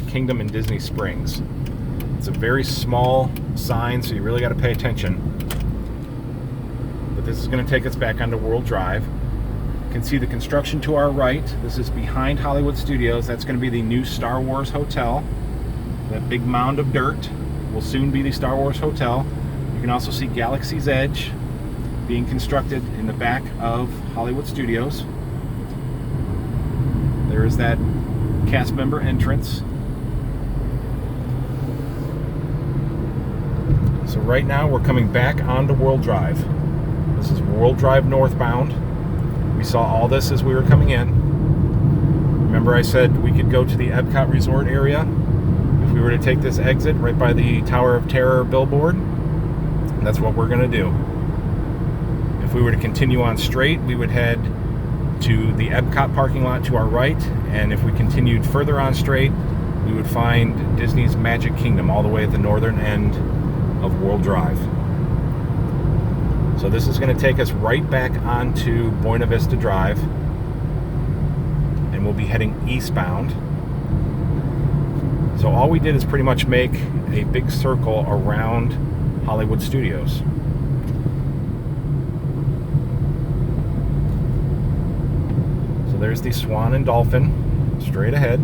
Kingdom, and Disney Springs. It's a very small sign, so you really got to pay attention. But this is going to take us back onto World Drive. You can see the construction to our right. This is behind Hollywood Studios. That's going to be the new Star Wars Hotel. That big mound of dirt will soon be the Star Wars Hotel. You can also see Galaxy's Edge being constructed in the back of Hollywood Studios. There is that cast member entrance. So right now we're coming back onto World Drive. This is World Drive northbound. We saw all this as we were coming in. Remember I said we could go to the Epcot Resort area if we were to take this exit right by the Tower of Terror billboard. That's what we're going to do. If we were to continue on straight, we would head to the Epcot parking lot to our right, and if we continued further on straight, we would find Disney's Magic Kingdom all the way at the northern end of World Drive. So this is going to take us right back onto Buena Vista Drive, and we'll be heading eastbound. So all we did is pretty much make a big circle around Hollywood Studios. So there's the Swan and Dolphin straight ahead.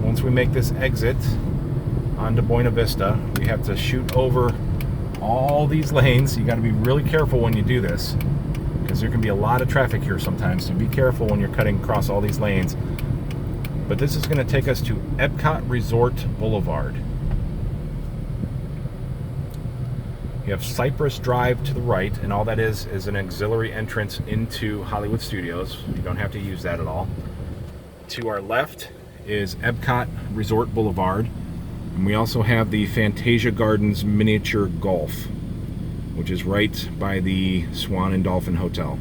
Once we make this exit onto Buena Vista, we have to shoot over all these lanes. You got to be really careful when you do this, because there can be a lot of traffic here sometimes, so be careful when you're cutting across all these lanes. But this is going to take us to Epcot Resort Boulevard. You have Cypress Drive to the right, and all that is an auxiliary entrance into Hollywood Studios. You don't have to use that at all. To our left is Epcot Resort Boulevard, and we also have the Fantasia Gardens Miniature Golf, which is right by the Swan and Dolphin Hotel.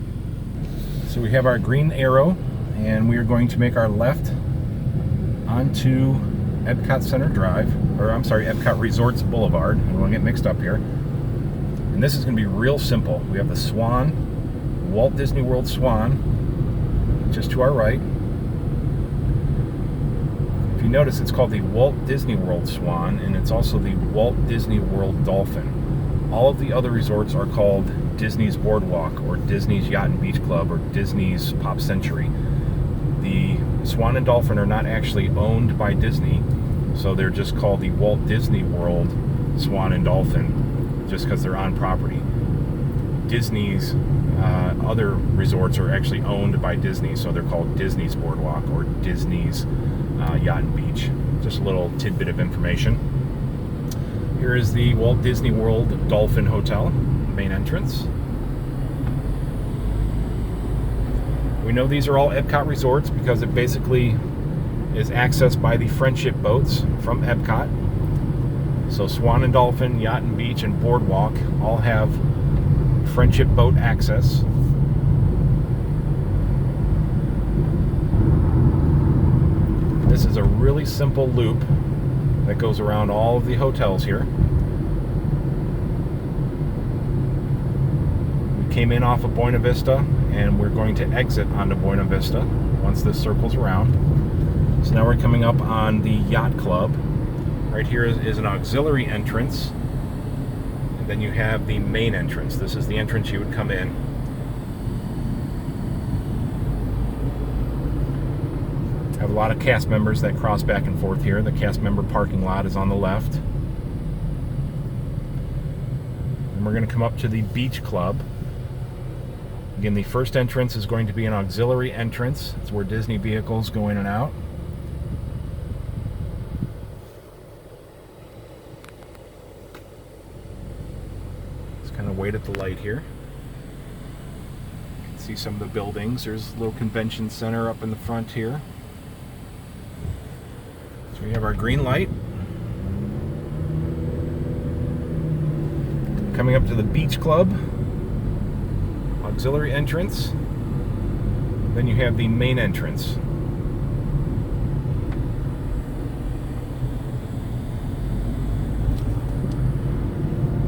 So we have our green arrow, and we are going to make our left onto Epcot Center Drive, or I'm sorry, Epcot Resorts Boulevard. I don't want to get mixed up here. And this is going to be real simple. We have the Swan, Walt Disney World Swan, just to our right. If you notice, it's called the Walt Disney World Swan, and it's also the Walt Disney World Dolphin. All of the other resorts are called Disney's Boardwalk, or Disney's Yacht and Beach Club, or Disney's Pop Century. The Swan and Dolphin are not actually owned by Disney, so they're just called the Walt Disney World Swan and Dolphin, just because they're on property. Disney's other resorts are actually owned by Disney, so they're called Disney's Boardwalk or Disney's Yacht and Beach. Just a little tidbit of information. Here is the Walt Disney World Dolphin Hotel, main entrance. We know these are all Epcot resorts because it basically is accessed by the friendship boats from Epcot. So Swan and Dolphin, Yacht and Beach, and Boardwalk all have friendship boat access. This is a really simple loop that goes around all of the hotels here. We came in off of Buena Vista, and we're going to exit onto Buena Vista once this circles around. So now we're coming up on the Yacht Club. Right here is an auxiliary entrance, and then you have the main entrance. This is the entrance you would come in. I have a lot of cast members that cross back and forth here. The cast member parking lot is on the left. And we're going to come up to the Beach Club. Again, the first entrance is going to be an auxiliary entrance. It's where Disney vehicles go in and out. Let's kind of wait at the light here. You can see some of the buildings. There's a little convention center up in the front here. So we have our green light. Coming up to the Beach Club. Auxiliary entrance. Then you have the main entrance.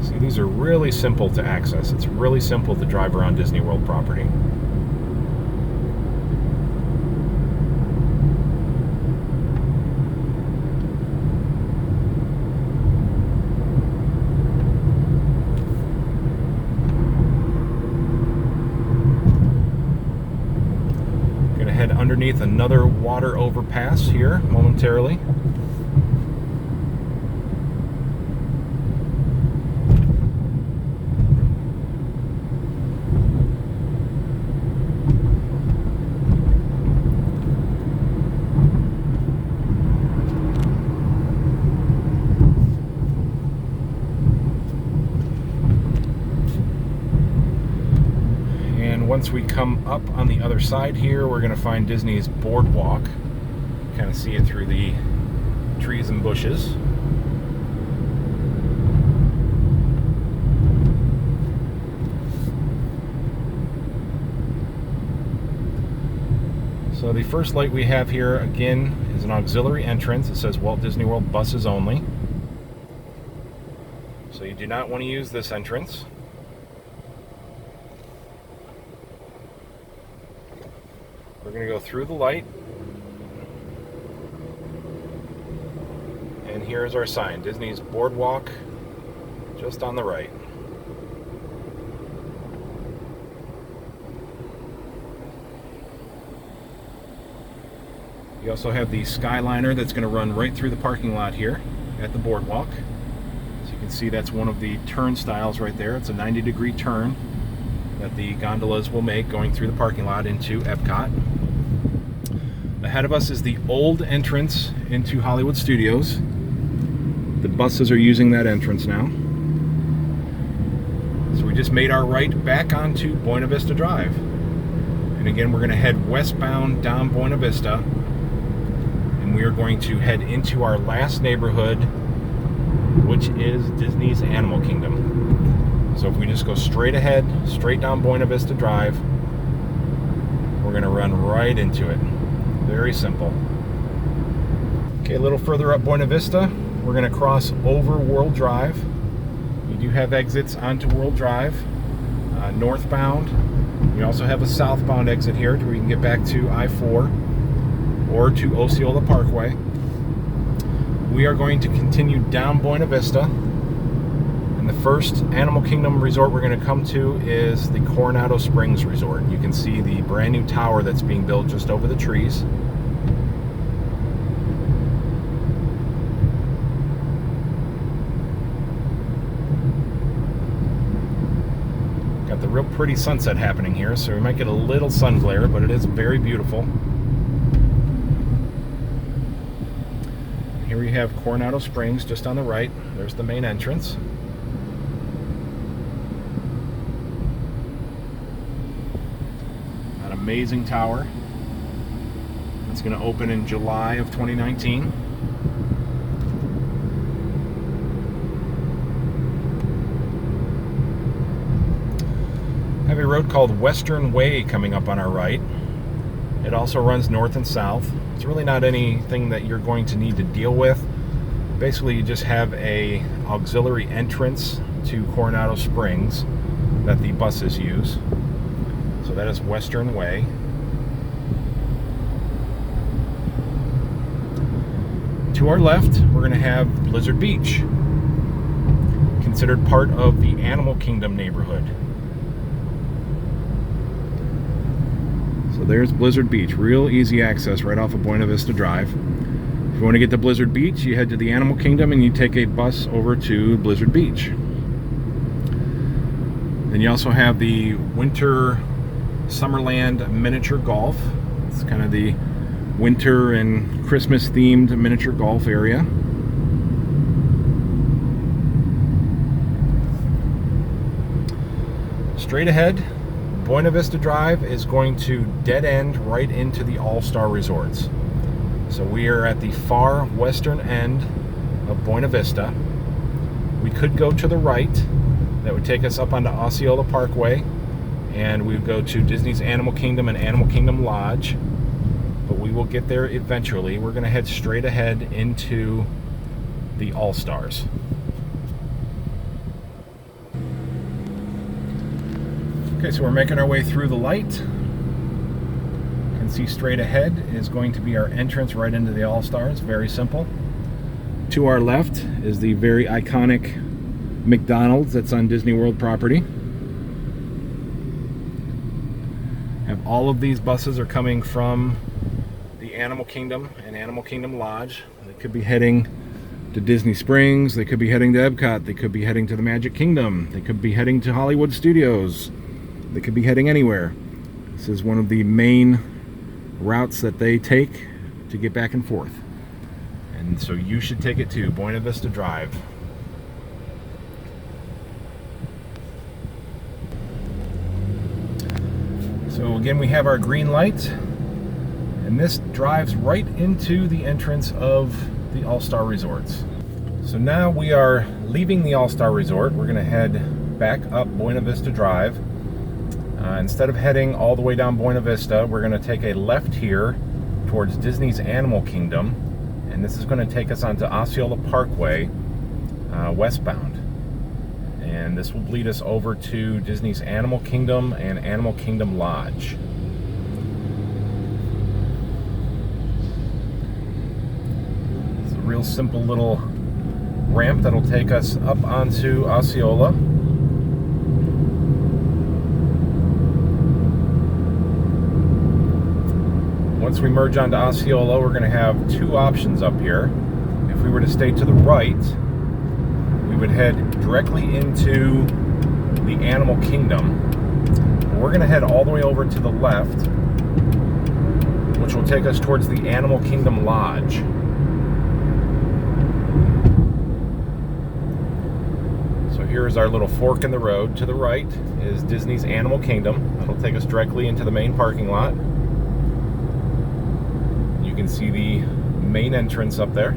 See, these are really simple to access. It's really simple to drive around Disney World property. Head underneath another water overpass here momentarily. Once we come up on the other side here, we're going to find Disney's Boardwalk. Kind of see it through the trees and bushes. So the first light we have here, again, is an auxiliary entrance. It says Walt Disney World buses only. So you do not want to use this entrance. We're going to go through the light, and here's our sign, Disney's Boardwalk, just on the right. You also have the Skyliner that's going to run right through the parking lot here at the boardwalk. So you can see that's one of the turnstiles right there. It's a 90-degree turn that the gondolas will make going through the parking lot into Epcot. Ahead of us is the old entrance into Hollywood Studios. The buses are using that entrance now. So we just made our right back onto Buena Vista Drive. And again, we're going to head westbound down Buena Vista. And we are going to head into our last neighborhood, which is Disney's Animal Kingdom. So if we just go straight ahead, straight down Buena Vista Drive, we're going to run right into it. Very simple. Okay, Okay, a little further up Buena Vista, we're going to cross over World Drive. You do have exits onto World Drive, northbound. You also have a southbound exit here where you can get back to I-4 or to Osceola Parkway. We are going to continue down Buena Vista. And the first Animal Kingdom resort we're going to come to is the Coronado Springs Resort. You can see the brand new tower that's being built just over the trees. Got the real pretty sunset happening here, so we might get a little sun glare, but it is very beautiful. Here we have Coronado Springs just on the right. There's the main entrance. An amazing tower. It's going to open in July of 2019. Have a road called Western Way coming up on our right. It also runs north and south. It's really not anything that you're going to need to deal with. Basically, you just have a auxiliary entrance to Coronado Springs that the buses use. So that is Western Way. To our left, we're going to have Blizzard Beach, considered part of the Animal Kingdom neighborhood. So there's Blizzard Beach, real easy access right off of Buena Vista Drive. If you want to get to Blizzard Beach, you head to the Animal Kingdom and you take a bus over to Blizzard Beach. Then you also have the Winter Summerland Miniature Golf. It's kind of the winter and Christmas themed miniature golf area. Straight ahead, Buena Vista Drive is going to dead end right into the All-Star Resorts. So we are at the far western end of Buena Vista. We could go to the right. That would take us up onto Osceola Parkway, and we would go to Disney's Animal Kingdom and Animal Kingdom Lodge. But we will get there eventually. We're going to head straight ahead into the All-Stars. Okay, so we're making our way through the light. You can see straight ahead is going to be our entrance right into the All-Stars. Very simple. To our left is the very iconic McDonald's that's on Disney World property. And all of these buses are coming from the Animal Kingdom and Animal Kingdom Lodge. They could be heading to Disney Springs, they could be heading to Epcot, they could be heading to the Magic Kingdom, they could be heading to Hollywood Studios. They could be heading anywhere. This is one of the main routes that they take to get back and forth. And so you should take it too, Buena Vista Drive. So again, we have our green light, and this drives right into the entrance of the All-Star Resorts. So now we are leaving the All-Star Resort. We're going to head back up Buena Vista Drive. Instead of heading all the way down Buena Vista, we're going to take a left here towards Disney's Animal Kingdom, and this is going to take us onto Osceola Parkway westbound. And this will lead us over to Disney's Animal Kingdom and Animal Kingdom Lodge. It's a real simple little ramp that'll take us up onto Osceola. Once we merge onto Osceola, we're going to have two options up here. If we were to stay to the right, we would head directly into the Animal Kingdom. We're going to head all the way over to the left, which will take us towards the Animal Kingdom Lodge. So here is our little fork in the road. To the right is Disney's Animal Kingdom. That'll take us directly into the main parking lot. You can see the main entrance up there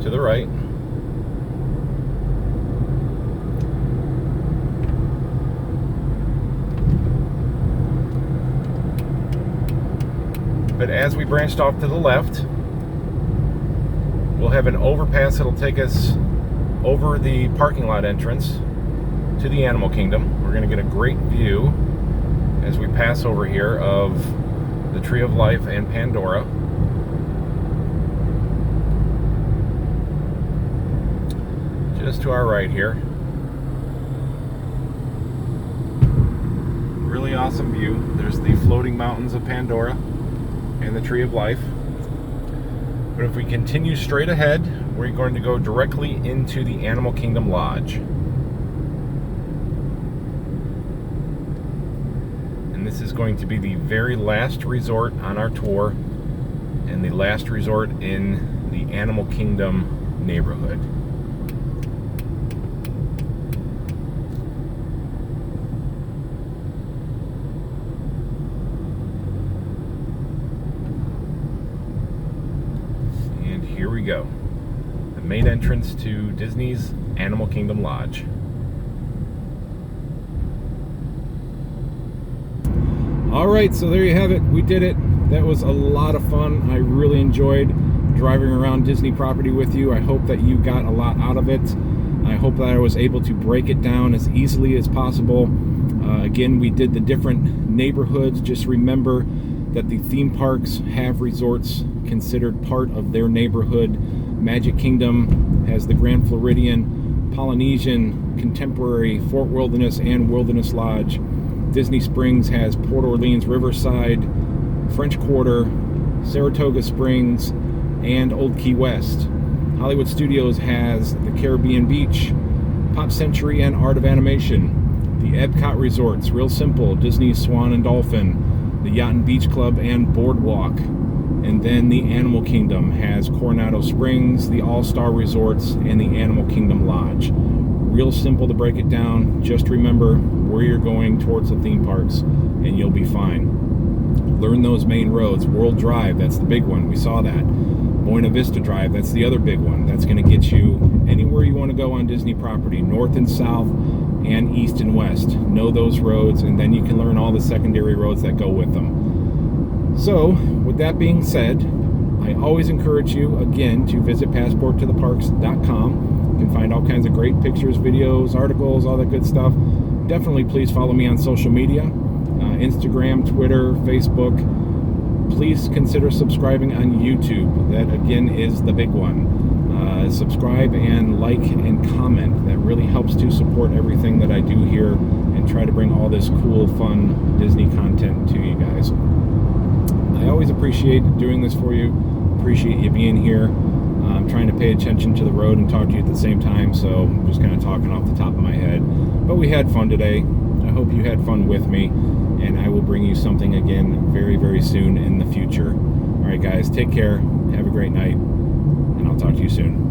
to the right. But as we branched off to the left, We'll have an overpass that'll take us over the parking lot entrance to the Animal Kingdom. We're going to get a great view as we pass over here of the Tree of Life and Pandora. Just to our right here. Really awesome view. There's the floating mountains of Pandora and the Tree of Life. But if we continue straight ahead, we're going to go directly into the Animal Kingdom Lodge. And this is going to be the very last resort on our tour and the last resort in the Animal Kingdom neighborhood. Here we go. The main entrance to Disney's Animal Kingdom Lodge. Alright, so there you have it. We did it. That was a lot of fun. I really enjoyed driving around Disney property with you. I hope that you got a lot out of it. I hope that I was able to break it down as easily as possible. Again, we did the different neighborhoods. Just remember that the theme parks have resorts considered part of their neighborhood. Magic Kingdom has the Grand Floridian, Polynesian, Contemporary, Fort Wilderness, and Wilderness Lodge. Disney Springs has Port Orleans Riverside, French Quarter, Saratoga Springs, and Old Key West. Hollywood Studios has the Caribbean Beach, Pop Century, and Art of Animation. The Epcot Resorts, Real Simple, Disney Swan and Dolphin, the Yacht and Beach Club, and Boardwalk. And then the Animal Kingdom has Coronado Springs, the All-Star Resorts, and the Animal Kingdom Lodge. Real simple to break it down. Just remember where you're going towards the theme parks, and you'll be fine. Learn those main roads. World Drive, that's the big one. We saw that. Buena Vista Drive, that's the other big one. That's going to get you anywhere you want to go on Disney property, north and south, and east and west. Know those roads, and then you can learn all the secondary roads that go with them. So, with that being said, I always encourage you, again, to visit passporttotheparks.com. You can find all kinds of great pictures, videos, articles, all that good stuff. Definitely please follow me on social media, Instagram, Twitter, Facebook. Please consider subscribing on YouTube. That, again, is the big one. Subscribe and like and comment. That really helps to support everything that I do here and try to bring all this cool, fun Disney content to you guys. I always appreciate doing this for you. Appreciate you being here. I'm trying to pay attention to the road and talk to you at the same time, so I'm just kind of talking off the top of my head. But we had fun today. I hope you had fun with me, and I will bring you something again very, very soon in the future. All right, guys, take care. Have a great night, and I'll talk to you soon.